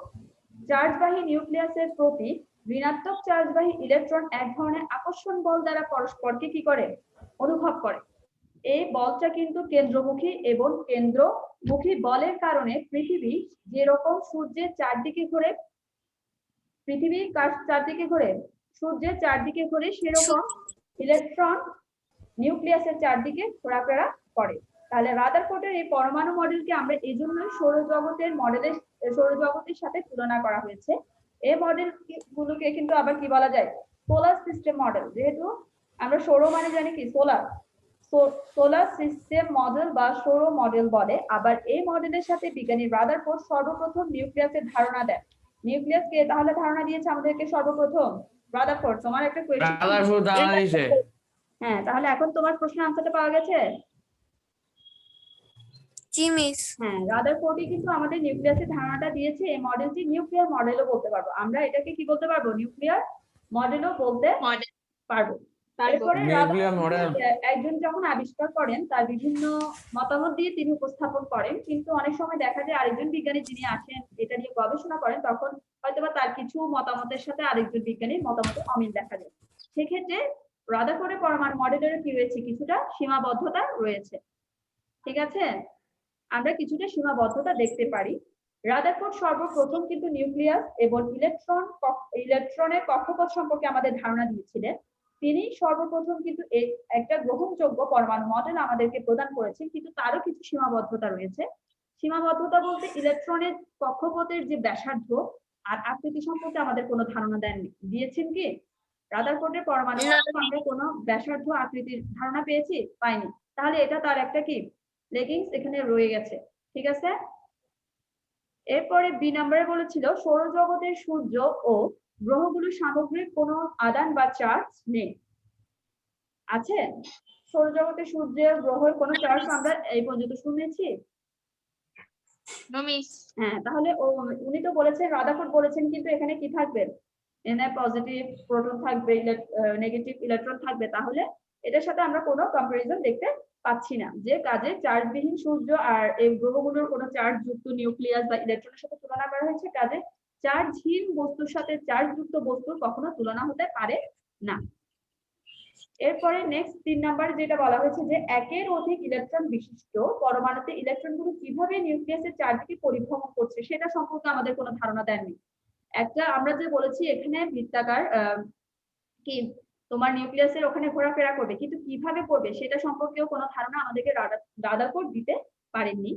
S1: চার্জবাহী নিউক্লিয়াসের প্রতি ঋণাত্মক চার্জবাহী ইলেকট্রন এক ধরনের আকর্ষণ বল দ্বারা পরস্পরকে কি করে, অনুভব করে। এই বলটা কিন্তু কেন্দ্রমুখী, এবং কেন্দ্রমুখী বলের কারণে পৃথিবী যেরকম সূর্যের চারদিকে ঘোরে, পৃথিবীর চারদিকে ঘোরে, সূর্যের চারদিকে ঘোরে, সেরকম ইলেকট্রন নিউক্লিয়াসের চারদিকে ঘোরাফেরা করে। তাহলে রাদারফোর্ডের এই পরমাণু মডেলকে আমরা এই জন্যই সৌরজগতের সাথে তুলনা করা হয়েছে। এই মডেল গুলোকে কিন্তু আবার কি বলা যায়, সোলার সিস্টেম মডেল, যেহেতু আমরা সৌর মানে জানি কি সোলার সিস্টেম মডেল বা সৌর মডেল বলে। আবার এই মডেলের সাথে বিজ্ঞানী রাদারফোর্ড সর্বপ্রথম নিউক্লিয়াসের ধারণা দেন। নিউক্লিয়াস কে তাহলে ধারণা দিয়েছে আমাদেরকে সর্বপ্রথম? রাদারফোর্ড। তোমার একটা কোয়েশ্চেন,
S4: রাদারফোর্ড ধারণা দিয়েছে।
S1: হ্যাঁ, তাহলে এখন তোমার প্রশ্নের আনসারটা পাওয়া গেছে?
S6: জি মিস।
S1: হ্যাঁ, রাদারফোর্ডই কিন্তু আমাদের নিউক্লিয়াসের ধারণাটা দিয়েছে। এই মডেলটি নিউক্লিয়ার মডেলও বলতে পারবো আমরা, এটাকে কি বলতে পারবো, নিউক্লিয়ার মডেলও বলতে পারবো। তারপরে
S4: নিউক্লিয়ার মডেল
S1: একজন যখন আবিষ্কার করেন তার বিভিন্ন মতামত দিয়ে তিনি উপস্থাপন করেন, কিন্তু অনেক সময় দেখা যায় আরেকজন বিজ্ঞানী যিনি আসেন এটা নিয়ে গবেষণা করেন, তখন হয়তোবা তার কিছু মতামতের সাথে আরেকজন বিজ্ঞানীর মতামতের অমিল দেখা যায়। সেক্ষেত্রে রাদারফোর্ডের পরমাণু মডেলের কি রয়েছে, কিছুটা সীমাবদ্ধতা রয়েছে, ঠিক আছে? আমরা কিছুটা সীমাবদ্ধতা দেখতে পারি। রাদারফোর্ড সর্বপ্রথম কিন্তু নিউক্লিয়াস এবং ইলেকট্রনের কক্ষপথ সম্পর্কে আমাদের ধারণা দিয়েছিলেন। তিনি সর্বপ্রথম কিন্তু একটা গ্রহণযোগ্য পরমাণু মডেল আমাদেরকে প্রদান করেছেন, কিন্তু তারও কিছু সীমাবদ্ধতা রয়েছে। সীমাবদ্ধতা বলতে ইলেকট্রনের কক্ষপথের যে ব্যাসার্ধ আর আকৃতি সম্পর্কে আমাদের কোনো ধারণা দেননি। দিয়েছেন কি রাদারফোর্ডের পরমাণু মডেলে আমরা কোনো ব্যাসার্ধ আকৃতির ধারণা পেয়েছি? পাইনি। তাহলে এটা তার একটা কি লেগিংস এখানে রয়ে গেছে, ঠিক আছে? এরপরে বি নম্বরে বলেছিল সৌরজগতের সূর্য ও গ্রহগুলোর সামগ্রিক কোনো আদান বা চার্জ নেই। আছে সৌরজগতের সূর্যের গ্রহের কোনো চার্জ আমরা এই পর্যন্ত শুনেছি? হ্যাঁ, তাহলে উনি তো বলেছেন, রাদারফোর্ড বলেছেন, কিন্তু এখানে কি থাকবে, এনে পজিটিভ প্রোটন থাকবে, নেগেটিভ ইলেকট্রন থাকবে। তাহলে এটার সাথে আমরা কোনো কম্পারিজন দেখতে পাচ্ছি না, যে কাজে চার্জবিহীন সূর্য আর এই গ্রহগুলোর কোনো চার্জ যুক্ত নিউক্লিয়াস বা ইলেকট্রনের সাথে তুলনা করা হয়েছে, কাজে চার্জহীন বস্তুর সাথে চার্জ যুক্ত বস্তুর কখনো তুলনা হতে পারে না। এরপরে নেক্সট 3 নাম্বার যেটা বলা হয়েছে যে একের অধিক ইলেকট্রন বিশিষ্ট পরমাণুতে ইলেকট্রনগুলো কিভাবে নিউক্লিয়াসের চারদিকে পরিভ্রমণ করছে সেটা সম্পর্কে আমাদের কোনো ধারণা দেননি। একটা আমরা যে বলেছি এখানে বৃত্তাকার কি তোমার নিউক্লিয়াসের ওখানে ঘোরাফেরা করবে, কিন্তু কিভাবে করবে সেটা সম্পর্কেও কোনো ধারণা আমাদেরকে রাদারফোর্ড দিতে পারেননি।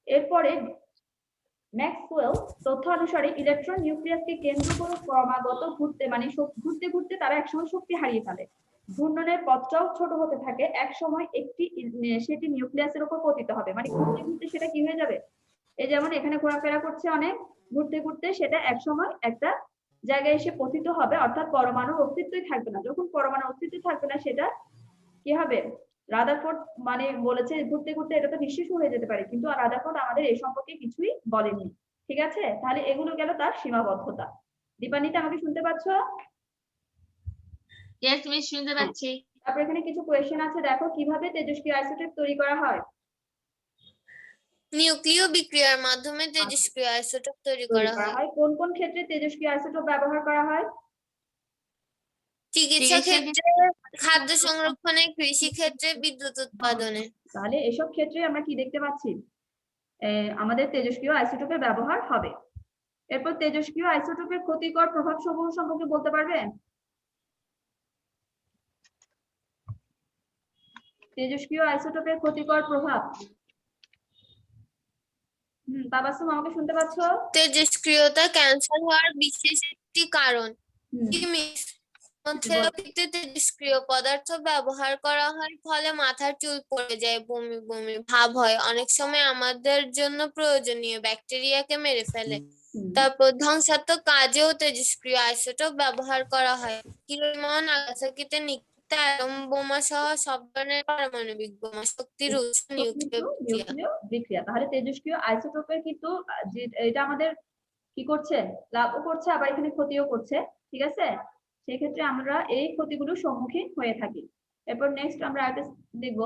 S1: এরপরে ম্যাক্সওয়েল তথ্য অনুসারে ইলেকট্রন নিউক্লিয়াসকে কেন্দ্র করে ক্রমাগত ঘুরতে, মানে ঘুরতে ঘুরতে তারা একসময় শক্তি হারিয়ে ফেলে। ঘূর্ণনের পথটাও ছোট হতে থাকে, এক সময় সেটি নিউক্লিয়াসের উপর পতিত হবে, মানে ঘুরতে ঘুরতে সেটা কি হয়ে যাবে, এই যেমন এখানে ঘোরাফেরা করছে অনেক, ঘুরতে ঘুরতে সেটা এক সময় একটা জায়গায় এসে পতিত হবে, অর্থাৎ পরমাণুর অস্তিত্বই থাকবে না। যখন পরমাণুর অস্তিত্ব থাকবে না সেটা কি হবে, রাদারফোর্ড মানে বলেছে ঘুরতে ঘুরতে এটা তো নিঃশেষ হয়ে যেতে পারে, কিন্তু রাদারফোর্ড আমাদের এই সম্পর্কে কিছুই বলেননি, ঠিক আছে? তাহলে এগুলো গেল তার সীমাবদ্ধতা। দীপান্বিতা আমাকে শুনতে পাচ্ছ?
S2: ইয়েস মিস, শুনতে পাচ্ছি।
S1: তারপর এখানে কিছু কোয়েশ্চেন আছে, দেখো কিভাবে তেজস্ক্রিয় আইসোটোপ তৈরি করা হয়।
S6: নিউক্লিয় বিক্রিয়ার মাধ্যমে তেজস্ক্রিয় আইসোটোপ তৈরি করা হয়।
S1: কোন কোন ক্ষেত্রে তেজস্ক্রিয় আইসোটোপ ব্যবহার করা হয়?
S6: চিকিৎসা ক্ষেত্রে, খাদ্য সংরক্ষণে, কৃষি ক্ষেত্রে, বিদ্যুৎ উৎপাদনে।
S1: তাহলে এসব ক্ষেত্রে আমরা কি দেখতে পাচ্ছি, আমাদের তেজস্ক্রিয় আইসোটোপের ব্যবহার হবে। এরপর তেজস্ক্রিয় আইসোটোপের ক্ষতিকর প্রভাব সমূহ সম্পর্কে বলতে পারবে? তেজস্ক্রিয় আইসোটোপের ক্ষতিকর প্রভাব। তাবাসসুম আমাকে শুনতে পাচ্ছ?
S6: তেজস্ক্রিয়তা ক্যান্সার হওয়ার বিশেষ একটি কারণ।
S1: হুম,
S6: থেরাপিতে তেজস্ক্রিয় পদার্থ ব্যবহার করা হয়, ফলে মাথার চুল পড়ে যায়, বমি বমি ভাব হয়, অনেক সময় আমাদের জন্য প্রয়োজনীয় ব্যাকটেরিয়াকে মেরে ফেলে। তারপর ধ্বংসাত্মক কাজেও তেজস্ক্রিয় আইসোটোপ ব্যবহার করা হয়। হিরোশিমা ও নাগাসাকিতে নিক্ষিপ্ত অ্যাটম বোমা সহ সব ধরনের পারমাণবিক বোমা শক্তির উৎস নিউক্লিয় বিক্রিয়া।
S1: নিউক্লিয় বিক্রিয়া। তাহলে তেজস্ক্রিয় আইসোটোপের কিন্তু এটা আমাদের কি করছে, লাভও করছে, আবার এখানে ক্ষতিও করছে, ঠিক আছে? সেই ক্ষেত্রে আমরা এই ক্ষতিগুলোর সম্মুখীন হয়ে থাকি। এরপর নেক্সট আমরা আরেকটা দেখব।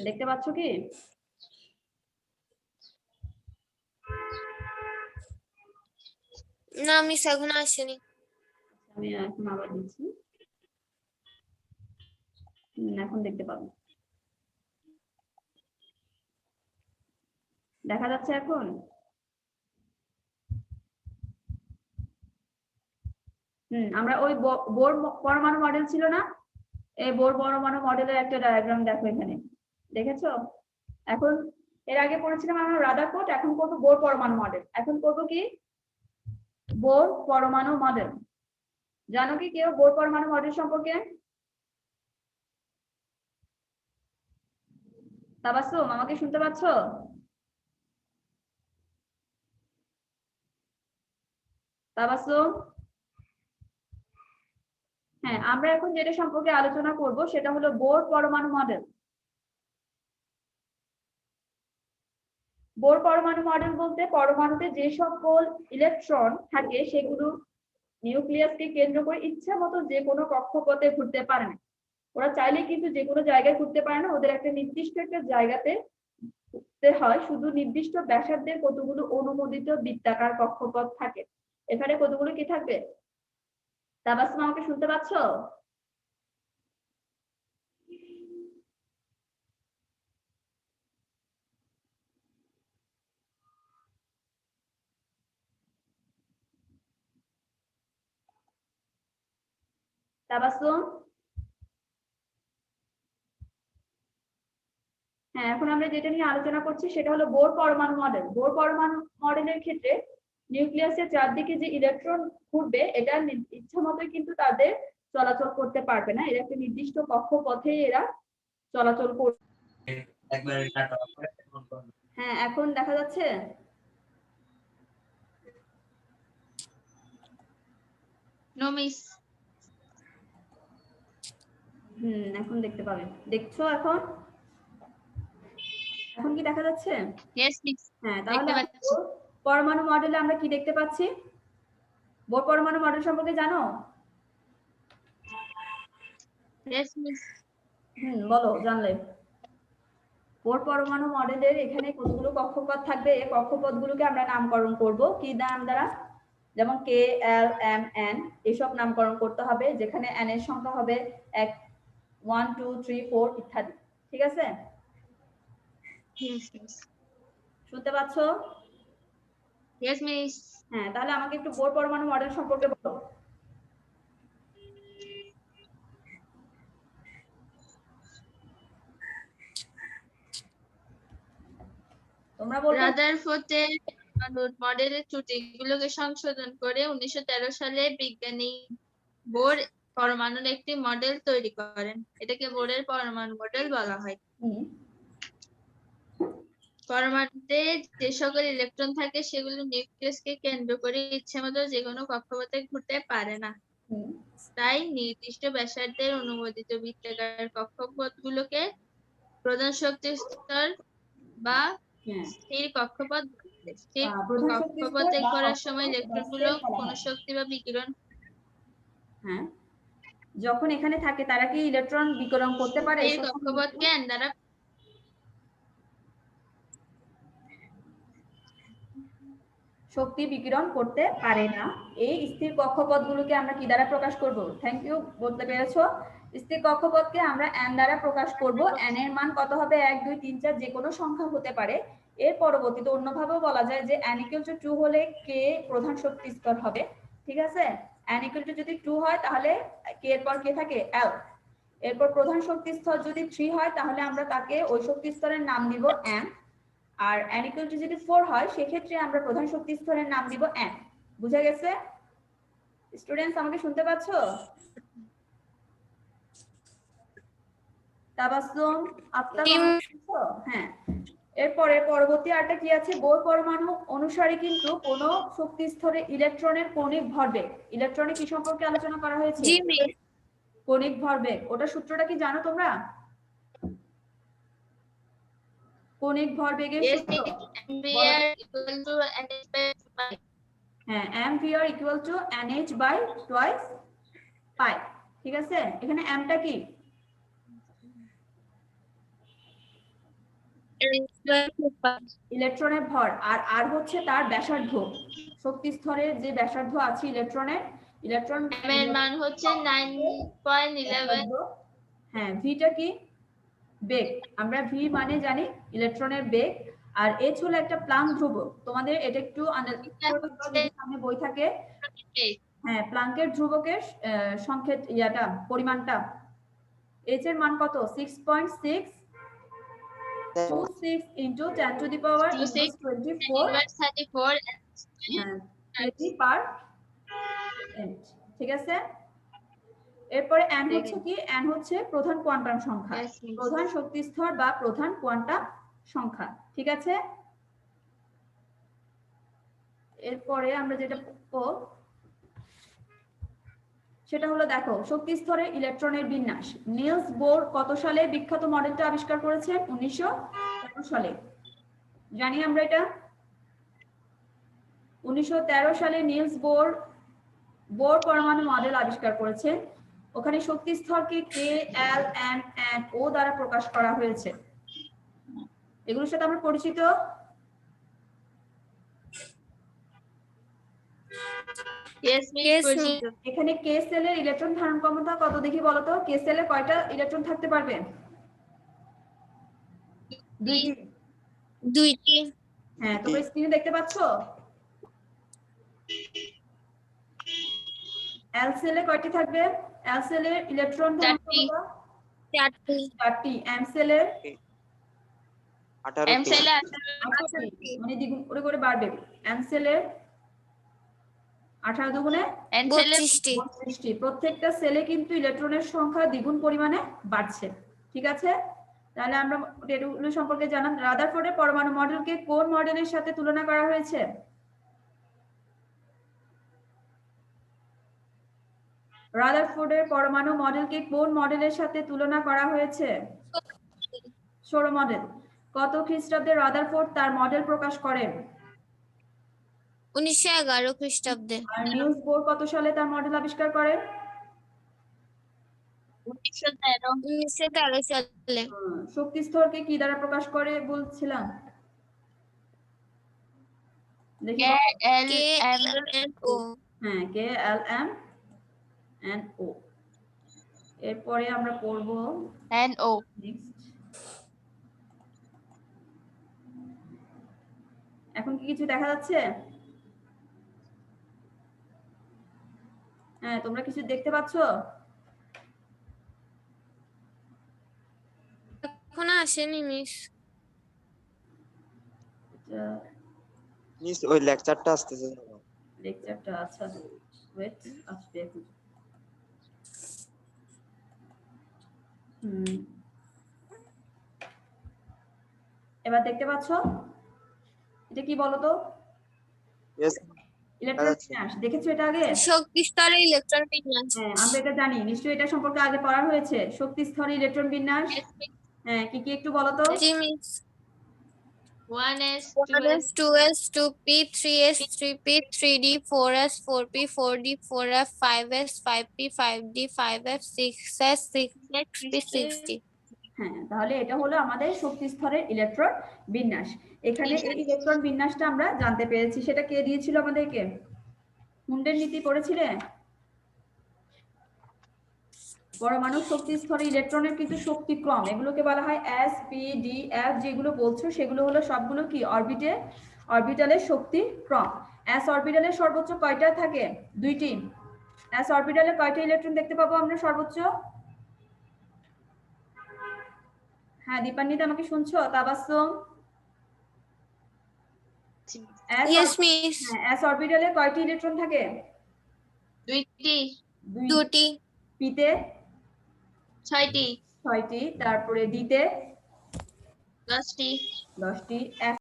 S1: দেখতে পাচ্ছ কি?
S6: না মিস, এখন আসেনি।
S1: আমি এখন আবার দিচ্ছি। এখন দেখতে পাবো, দেখা যাচ্ছে এখন। আমরা ওই বোর পরমাণু মডেল ছিল না, এই বোর পরমাণু মডেলের একটা ডায়াগ্রাম দেখো এখানে, দেখেছো? এখন এর আগে পড়েছিলাম আমরা রাদারফোর্ড, এখন করবো বোর পরমাণু মডেল। এখন করবো কি, বোর পরমাণু মডেল। জানো কি কেউ বোর পরমাণু মডেল সম্পর্কে? তাবাসসুম আমাকে শুনতে পাচ্ছ? তাবাসসুম, হ্যাঁ, আমরা এখন যেটা সম্পর্কে আলোচনা করব সেটা হলো বোর পরমাণু মডেল। বোর পরমাণু মডেল বলতে পরমাণুতে যে সকল ইলেকট্রন থাকে সেগুলো নিউক্লিয়াসকে কেন্দ্র করে ইচ্ছা মতো যে কোনো কক্ষপথে ঘুরতে পারে না। ওরা চাইলে কিন্তু যে কোনো জায়গায় ঘুরতে পারে না, ওদের একটা নির্দিষ্ট একটা জায়গাতে ঘুরতে হয়। শুধু নির্দিষ্ট ব্যাসার্ধের কতগুলো অনুমোদিত বৃত্তাকার কক্ষপথ থাকে। এখানে কতগুলো কি থাকবে? তাবাসসুম আমাকে শুনতে পাচ্ছ? তাবাসসুম, হ্যাঁ, এখন আমরা যেটা নিয়ে আলোচনা করছি সেটা হলো বোর পরমাণু মডেল। বোর পরমাণু মডেলের ক্ষেত্রে নিউক্লিয়াসের চারদিকে যে ইলেকট্রন ঘুরবে, এটা ইচ্ছা মতোই কিন্তু তাদের চলাচল করতে পারবে না, এরা একটা নির্দিষ্ট কক্ষপথে এরা চলাচল করবে। হ্যাঁ, এখন দেখা যাচ্ছে?
S2: No miss.
S1: এখন দেখতে পাবে, দেখছো এখন? এখন কি দেখা যাচ্ছে?
S2: ইয়েস মিস,
S1: হ্যাঁ, তাহলে
S2: দেখতে পাচ্ছি।
S1: পরমাণু মডেলে আমরা কি দেখতে পাচ্ছি? বোর পরমাণু মডেল সম্পর্কে জানো?
S2: Yes miss.
S1: বলো জানলে। বোর পরমাণু মডেলের এখানে কতগুলো কক্ষপথ থাকবে, এই কক্ষপথগুলোকে আমরা নামকরণ করব কি নাম দ্বারা? যেমন কে, এল, এম, এন, এসব নামকরণ করতে হবে, যেখানে এন এর সংখ্যা হবে 1, 2, 3, 4 ইত্যাদি, ঠিক আছে?
S2: Yes miss.
S1: শুনতে পাচ্ছ?
S2: Yes miss.
S1: হ্যাঁ, তাহলে আমাকে একটু বোর পরমাণু মডেল সম্পর্কে বলো। তোমরা বলবে।
S2: রাদারফোর্ডের মডেলের ত্রুটিগুলোকে সংশোধন করে 1913 সালে বিজ্ঞানী বোর পরমাণুর একটি মডেল তৈরি করেন। এটাকে বোরের পরমাণু মডেল বলা হয়। পরমাণুতে যে সকল ইলেকট্রন থাকে সেগুলো নিউক্লিয়াসকে কেন্দ্র করে ইচ্ছেমতো যে কোনো কক্ষপথে ঘুরতে পারে না।
S1: হুম,
S2: তাই নির্দিষ্ট ব্যাসার্ধের অনুমোদিত বৃত্তাকার কক্ষপথগুলোকে প্রধান শক্তি স্তর বা
S1: হ্যাঁ
S2: স্থির কক্ষপথ বলে। স্থির
S1: প্রধান শক্তি স্তর
S2: কক্ষপথে
S1: বা
S2: ঘোরার সময়
S1: কক্ষপথ বা
S2: ইলেকট্রনগুলো
S1: সেল বলা
S2: কোনো
S1: হয়।
S2: শক্তি বা বিকিরণ
S1: হ্যাঁ, যখন এখানে থাকে তারা কি ইলেকট্রন বিকিরণ করতে পারে?
S2: স্থির
S1: শোষণ
S2: কক্ষপথকে n দ্বারা
S1: শক্তি বিকিরণ করতে পারে না। এই স্থির কক্ষপথগুলোকে আমরা কি দ্বারা প্রকাশ করব? থ্যাংক ইউ, বলতে পেরেছো। স্থির কক্ষপথকে আমরা n দ্বারা প্রকাশ করব। n এর মান কত হবে? 1 2 3 4 যে কোনো সংখ্যা হতে পারে। এর পরবর্তীতে অন্যভাবেও বলা যায় যে n = 2 হলে k প্রধান শক্তি স্তর হবে। ঠিক আছে, n = যদি 2 হয় তাহলে k এর পর কে থাকে? l। এরপর প্রধান শক্তি স্তর যদি 3 হয় তাহলে আমরা তাকে ওই শক্তি স্তরের নাম দিব n। আর n = যদি 4 হয় সেক্ষেত্রে আমরা প্রধান শক্তি স্তরের নাম দিব n। বুঝা গেছে? স্টুডেন্টস আমাকে শুনতে পাচ্ছো? তাবাসসুম, আফতাব আমাকে শুনছো? হ্যাঁ। এরপরে পরবর্তী আরেকটা কি আছে? বোর পরমাণু অনুসারে কিন্তু কোন শক্তি স্তরে ইলেকট্রনের কৌণিক ভরবেগ। ইলেকট্রনে কি সম্পর্কে আলোচনা করা হয়েছে?
S6: জি মিস।
S1: কৌণিক ভরবেগ। ওটা সূত্রটা কি জানো তোমরা? কৌণিক ভরবেগের
S2: yes
S1: সূত্র
S2: MVR equal to NH/2
S1: হ্যাঁ, mvr = nh/2 ঠিক আছে, এখানে mটা কি? ইলেকট্রনের ভর, আর আর হচ্ছে তার ব্যাসার্ধ। শক্তি স্তরের যে ব্যাসার্ধ আছে ইলেকট্রনের, ইলেকট্রন
S2: m এর মান হচ্ছে 9.11
S1: হ্যাঁ, ভিটা কি? বেগ। আমরা ভি মানে জানি ইলেকট্রনের বেগ। আর h হলো একটা প্লাঙ্ক ধ্রুবক। তোমাদের এটা একটু যদি সামনে বই থাকে। হ্যাঁ, প্লাঙ্কের ধ্রুবকের সংকেত ইয়াটা পরিমাণটা h এর মান কত? 6.626 into 10⁻24 কেজি পার মিনিট। ঠিক আছে, এরপরে n হচ্ছে কি? n হচ্ছে প্রধান কোয়ান্টাম সংখ্যা,
S2: Yes, miss.
S1: প্রধান শক্তি স্তর বা প্রধান কোয়ান্টাম সংখ্যা। ঠিক আছে, এরপরে আমরা যেটা পড়বো সেটা হলো, দেখো, শক্তি স্তরে ইলেকট্রনের বিন্যাস। নিলস বোর কত সালে বিখ্যাত মডেলটা আবিষ্কার করেছেন? 1913 সালে। জানি আমরা এটা। 1913 সালে নিলস বোর বোর পরমাণু মডেল আবিষ্কার করেছেন। ওখানে শক্তি স্তরকে কে, এল, এম, এন, ও দ্বারা প্রকাশ করা হয়েছে। এগুলোর সাথে আমরা পরিচিত।
S2: yes miss
S6: Yes,
S2: পরিচিত।
S1: এখানে কে সেলের ইলেকট্রন ধারণ ক্ষমতা কত দেখি বলো তো? কে সেলে কয়টা ইলেকট্রন থাকতে পারবে? দুইটি।
S6: দুইটি।
S1: হ্যাঁ, তোমরা স্ক্রিনে দেখতে পাচ্ছো? এল সেলে কয়টি থাকবে? এল সেলের ইলেকট্রন ধারণ
S2: চারটি।
S1: ক্ষমতা
S6: চারটি।
S1: 4টি। এম সেলের
S5: 18টি।
S2: m সেলে
S1: 18টি, মানে দ্বিগুণ করে করে বাড়বে। এম সেলের 18 দুগুণে
S2: n সেলে
S6: 32টি।
S1: 32টি। প্রত্যেকটা সেলে কিন্তু ইলেকট্রনের সংখ্যা দ্বিগুণ পরিমাণে বাড়ছে। ঠিক আছে, তাহলে আমরা এগুলো সম্পর্কে জানলাম। রাদারফোর্ডের পরমাণু মডেলকে কোন মডেলের সাথে তুলনা করা হয়েছে? রাদারফোর্ডের পরমাণু মডেলকে কোন মডেলের সাথে তুলনা করা হয়েছে? সৌর মডেল। কত খ্রিস্টাব্দে রাদারফোর্ড তার মডেল প্রকাশ করেন?
S6: 1911 খ্রিস্টাব্দে।
S1: আর নিলস বোর কত সালে তার মডেল আবিষ্কার করেন?
S2: 1913
S6: 1913 সালে।
S1: শক্তি স্তরকে কি দ্বারা প্রকাশ করে বলছিলাম? দেখি
S2: K L
S6: কে,
S2: M
S6: এল, ও।
S1: হ্যাঁ, কে, এল, এম, এন, ও। এরপরে আমরা পড়ব
S2: N O
S1: নেক্সট। এখন কি কিছু দেখা যাচ্ছে? হ্যাঁ, তোমরা কিছু দেখতে পাচ্ছো?
S6: এখন আসেনি মিস।
S5: মিস ওই লেকচারটা আসতেছে না।
S1: লেকচারটা আচ্ছা, ওয়েট, আসবে এখন। এবার দেখতে পাচ্ছো? এটা কি বলো তো?
S5: ইয়েস।
S1: ইলেকট্রন
S5: আচ্ছা।
S1: বিন্যাস দেখেছো এটা আগে?
S6: শক্তি স্তরে ইলেকট্রন বিন্যাস।
S1: হ্যাঁ আমরা এটা জানি, নিশ্চয়ই এটা সম্পর্কে আগে পড়া হয়েছে। শক্তি স্তরে ইলেকট্রন বিন্যাস,
S2: Yes, miss.
S1: হ্যাঁ কি কি একটু বলো তো।
S6: জি miss.
S2: 1s,
S6: 1s
S2: 2s,
S6: 2s 2p 3s 3p 3d 4s 4p 4d 4f 5s 5p 5d 5f 6s 6p 6d।
S1: হ্যাঁ তাহলে এটা হলো আমাদের শক্তি স্তরের ইলেকট্রন বিন্যাস। এখানে এই ইলেকট্রন বিন্যাসটা আমরা জানতে পেরেছি, সেটা কে দিয়েছিল আমাদেরকে? মুন্ডের নীতি পড়েছিলে? পরমাণু শক্তি স্তরে ইলেকট্রনের কিন্তু শক্তি ক্রম, এগুলোকে বলা হয় এস পি ডি এফ। যেগুলো বলছো সেগুলো হলো সবগুলো কি অরবিটালের শক্তি ক্রম। এস অরবিটালে সর্বোচ্চ কয়টা থাকে? 2টি। এস অরবিটালে কয়টা ইলেকট্রন দেখতে পাবো আমরা সর্বোচ্চ? হ্যাঁ দীপান্বিতা আমাকে শুনছো? Tabassum,
S6: yes miss.
S1: এস অরবিটালে কয়টি ইলেকট্রন থাকে?
S2: 2টি,
S6: 2টি।
S1: পিতে
S2: 6টি,
S1: 6টি, তারপরে ডিতে
S2: 10টি,
S1: 10টি,